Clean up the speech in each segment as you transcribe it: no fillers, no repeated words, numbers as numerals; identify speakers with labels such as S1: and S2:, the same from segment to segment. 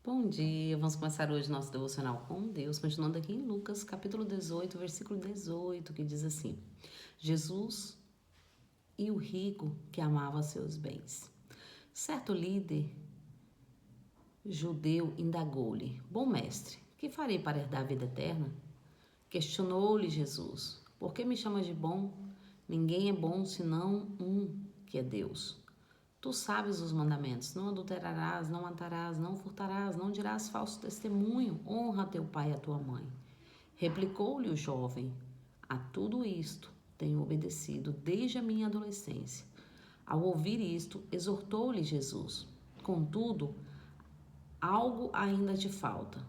S1: Bom dia, vamos começar hoje nosso devocional com Deus, continuando aqui em Lucas, capítulo 18, versículo 18, que diz assim: Jesus e o rico que amava seus bens. Certo líder judeu indagou-lhe: Bom mestre, que farei para herdar a vida eterna? Questionou-lhe Jesus: Por que me chamas de bom? Ninguém é bom senão um, que é Deus. Tu sabes os mandamentos: não adulterarás, não matarás, não furtarás, não dirás falso testemunho, honra teu pai e a tua mãe. Replicou-lhe o jovem: A tudo isto tenho obedecido desde a minha adolescência. Ao ouvir isto, exortou-lhe Jesus: Contudo, algo ainda te falta.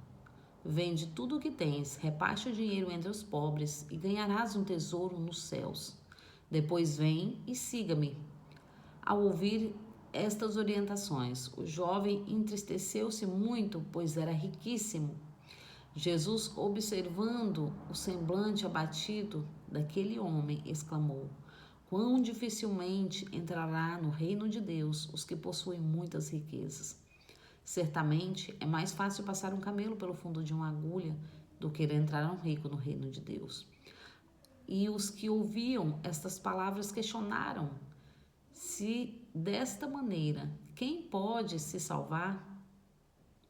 S1: Vende tudo o que tens, reparte o dinheiro entre os pobres e ganharás um tesouro nos céus. Depois vem e siga-me. Ao ouvir estas orientações, o jovem entristeceu-se muito, pois era riquíssimo. Jesus, observando o semblante abatido daquele homem, exclamou: Quão dificilmente entrará no reino de Deus os que possuem muitas riquezas. Certamente é mais fácil passar um camelo pelo fundo de uma agulha do que entrar um rico no reino de Deus. E os que ouviam estas palavras questionaram: Se desta maneira, quem pode se salvar?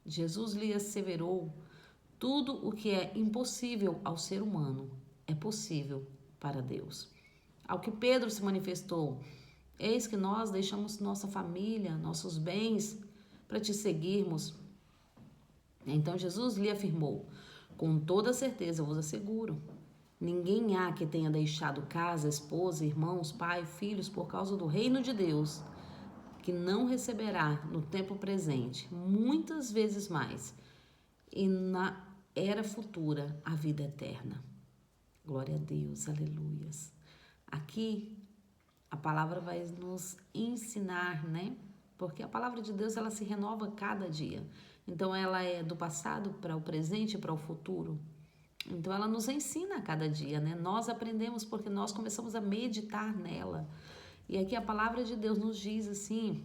S1: Jesus lhe asseverou: Tudo o que é impossível ao ser humano é possível para Deus. Ao que Pedro se manifestou: Eis que nós deixamos nossa família, nossos bens, para te seguirmos. Então Jesus lhe afirmou: Com toda certeza eu vos asseguro, ninguém há que tenha deixado casa, esposa, irmãos, pai, filhos por causa do reino de Deus, que não receberá no tempo presente muitas vezes mais e na era futura a vida eterna. Glória a Deus, aleluias. Aqui a palavra vai nos ensinar, né? Porque a palavra de Deus ela se renova cada dia. Então ela é do passado para o presente e para o futuro. Então ela nos ensina a cada dia, né? Nós aprendemos porque nós começamos a meditar nela. E aqui a palavra de Deus nos diz assim,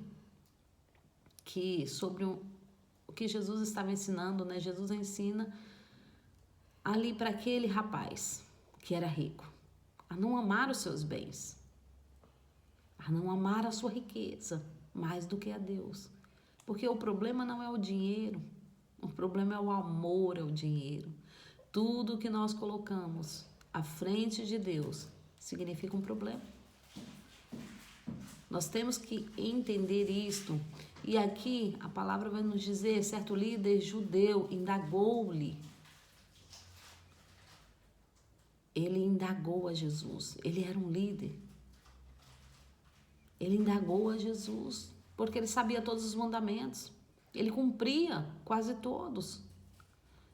S1: que sobre o que Jesus estava ensinando, né? Jesus ensina ali para aquele rapaz que era rico, a não amar os seus bens, a não amar a sua riqueza mais do que a Deus. Porque o problema não é o dinheiro, o problema é o amor ao dinheiro. Tudo que nós colocamos à frente de Deus significa um problema. Nós temos que entender isto. E aqui a palavra vai nos dizer, certo líder judeu indagou-lhe. Ele indagou a Jesus. Ele era um líder. Ele indagou a Jesus, porque ele sabia todos os mandamentos. Ele cumpria quase todos.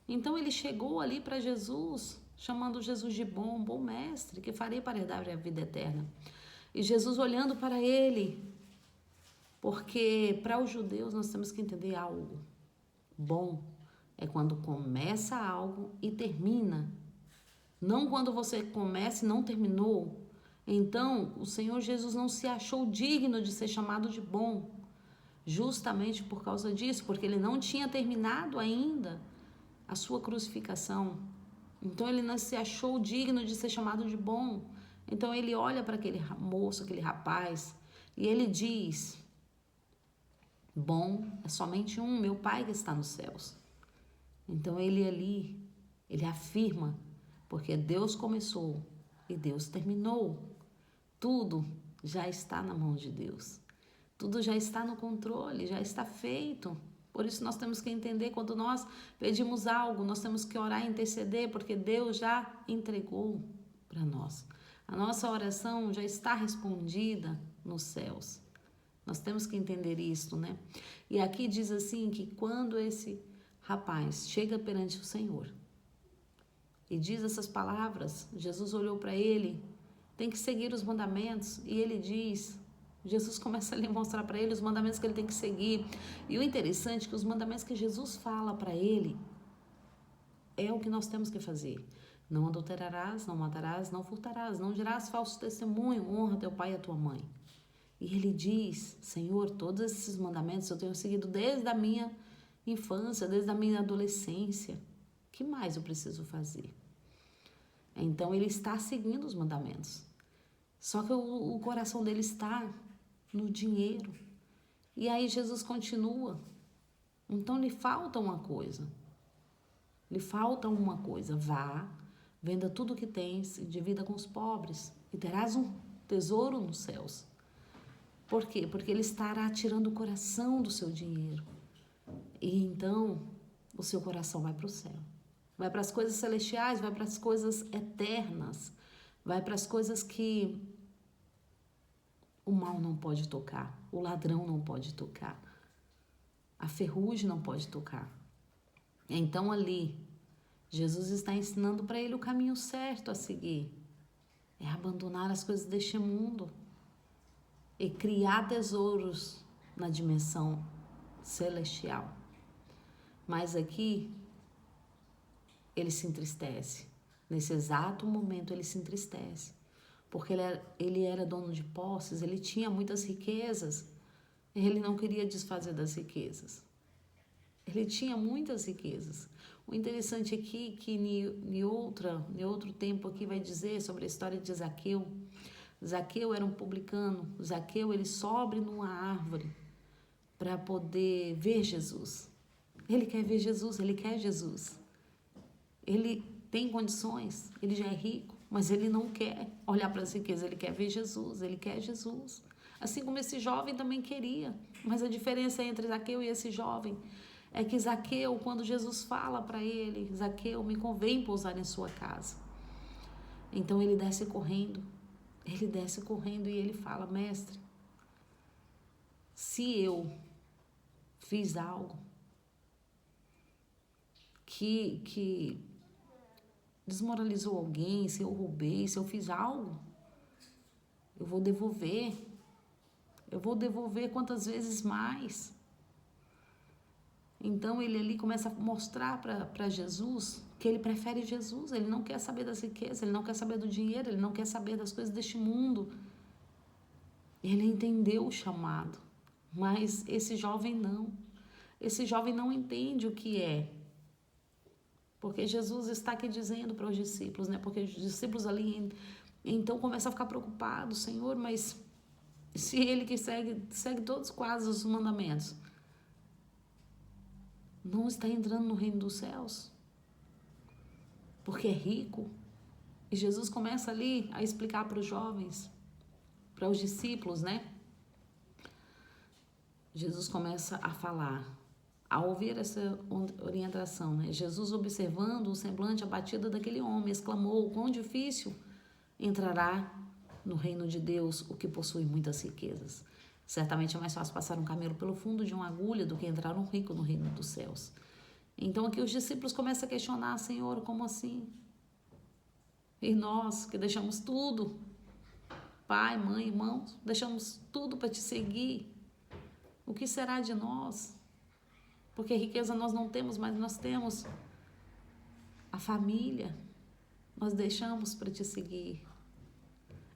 S1: Então ele chegou ali para Jesus, chamando Jesus de bom mestre, que farei para herdar a vida eterna. E Jesus olhando para ele, porque para os judeus nós temos que entender algo. Bom é quando começa algo e termina. Não quando você começa e não terminou. Então, o Senhor Jesus não se achou digno de ser chamado de bom, justamente por causa disso, porque ele não tinha terminado ainda a sua crucificação. Então, ele não se achou digno de ser chamado de bom. Então, ele olha para aquele moço, aquele rapaz, e ele diz: Bom é somente um, meu Pai que está nos céus. Então, ele afirma, porque Deus começou e Deus terminou. Tudo já está na mão de Deus. Tudo já está no controle, já está feito. Por isso nós temos que entender, quando nós pedimos algo, nós temos que orar e interceder, porque Deus já entregou para nós. A nossa oração já está respondida nos céus. Nós temos que entender isso, né? E aqui diz assim, que quando esse rapaz chega perante o Senhor e diz essas palavras, Jesus olhou para ele: tem que seguir os mandamentos. E ele diz, Jesus começa a lhe mostrar para ele os mandamentos que ele tem que seguir. E o interessante é que os mandamentos que Jesus fala para ele é o que nós temos que fazer. Não adulterarás, não matarás, não furtarás, não dirás falso testemunho, honra teu pai e a tua mãe. E ele diz: Senhor, todos esses mandamentos eu tenho seguido desde a minha infância, desde a minha adolescência. O que mais eu preciso fazer? Então ele está seguindo os mandamentos. Só que o coração dele está no dinheiro. E aí Jesus continua. Então lhe falta uma coisa. Lhe falta uma coisa. Vá, venda tudo o que tens e divida com os pobres, e terás um tesouro nos céus. Por quê? Porque ele estará tirando o coração do seu dinheiro. E então o seu coração vai para o céu. Vai para as coisas celestiais, vai para as coisas eternas. Vai para as coisas que o mal não pode tocar, o ladrão não pode tocar, a ferrugem não pode tocar. Então ali, Jesus está ensinando para ele o caminho certo a seguir. É abandonar as coisas deste mundo e criar tesouros na dimensão celestial. Mas aqui, ele se entristece. Nesse exato momento, ele se entristece. Porque ele era dono de posses, ele tinha muitas riquezas, ele não queria desfazer das riquezas. Ele tinha muitas riquezas. O interessante aqui é que em outro tempo aqui vai dizer sobre a história de Zaqueu. Zaqueu era um publicano. Zaqueu, ele sobe numa árvore para poder ver Jesus. Ele quer ver Jesus, ele quer Jesus. Ele tem condições, ele já é rico. Mas ele não quer olhar para as riquezas, ele quer ver Jesus, ele quer Jesus. Assim como esse jovem também queria. Mas a diferença entre Zaqueu e esse jovem é que Zaqueu, quando Jesus fala para ele, Zaqueu, me convém pousar em sua casa. Então ele desce correndo e ele fala, mestre, se eu fiz algo que desmoralizou alguém, se eu roubei, se eu fiz algo, eu vou devolver. Eu vou devolver quantas vezes mais. Então ele ali começa a mostrar para Jesus que ele prefere Jesus. Ele não quer saber das riquezas, ele não quer saber do dinheiro, ele não quer saber das coisas deste mundo. Ele entendeu o chamado, mas esse jovem não. Esse jovem não entende o que é. Porque Jesus está aqui dizendo para os discípulos, né? Porque os discípulos ali, então, começam a ficar preocupados. Senhor, mas se ele que segue todos quase os mandamentos, não está entrando no reino dos céus? Porque é rico. E Jesus começa ali a explicar para os jovens, para os discípulos, né? Jesus começa a falar. Ao ouvir essa orientação, né? Jesus, observando o semblante abatido daquele homem, exclamou, quão difícil entrará no reino de Deus o que possui muitas riquezas. Certamente é mais fácil passar um camelo pelo fundo de uma agulha do que entrar um rico no reino dos céus. Então aqui os discípulos começam a questionar, Senhor, como assim? E nós que deixamos tudo, pai, mãe, irmãos, deixamos tudo para te seguir, o que será de nós? Porque riqueza nós não temos, mas nós temos a família. Nós deixamos para te seguir.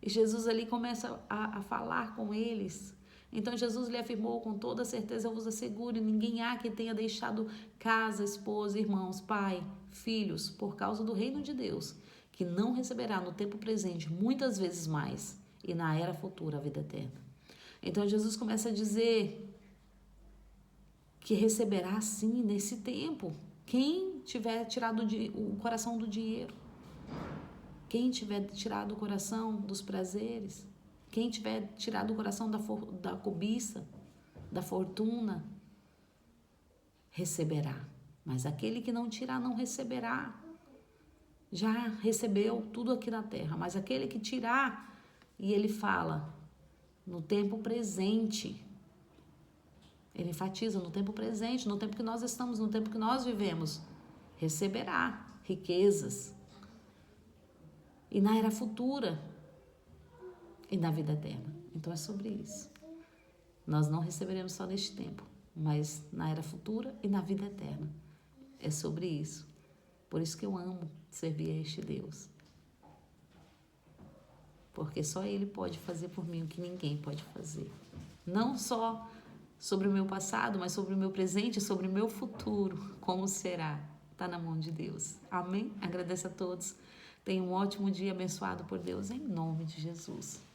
S1: E Jesus ali começa a falar com eles. Então Jesus lhe afirmou com toda certeza, eu vos asseguro, ninguém há que tenha deixado casa, esposa, irmãos, pai, filhos, por causa do reino de Deus, que não receberá no tempo presente muitas vezes mais e na era futura a vida eterna. Então Jesus começa a dizer que receberá sim nesse tempo quem tiver tirado o coração do dinheiro, quem tiver tirado o coração dos prazeres, quem tiver tirado o coração da cobiça, da fortuna, receberá. Mas aquele que não tirar não receberá. Já recebeu tudo aqui na terra, mas aquele que tirar, e ele fala no tempo presente. Ele enfatiza no tempo presente, no tempo que nós estamos, no tempo que nós vivemos. Receberá riquezas. E na era futura. E na vida eterna. Então é sobre isso. Nós não receberemos só neste tempo, mas na era futura e na vida eterna. É sobre isso. Por isso que eu amo servir a este Deus. Porque só Ele pode fazer por mim o que ninguém pode fazer. Não só sobre o meu passado, mas sobre o meu presente, sobre o meu futuro. Como será? Está na mão de Deus. Amém? Agradeço a todos. Tenha um ótimo dia abençoado por Deus, em nome de Jesus.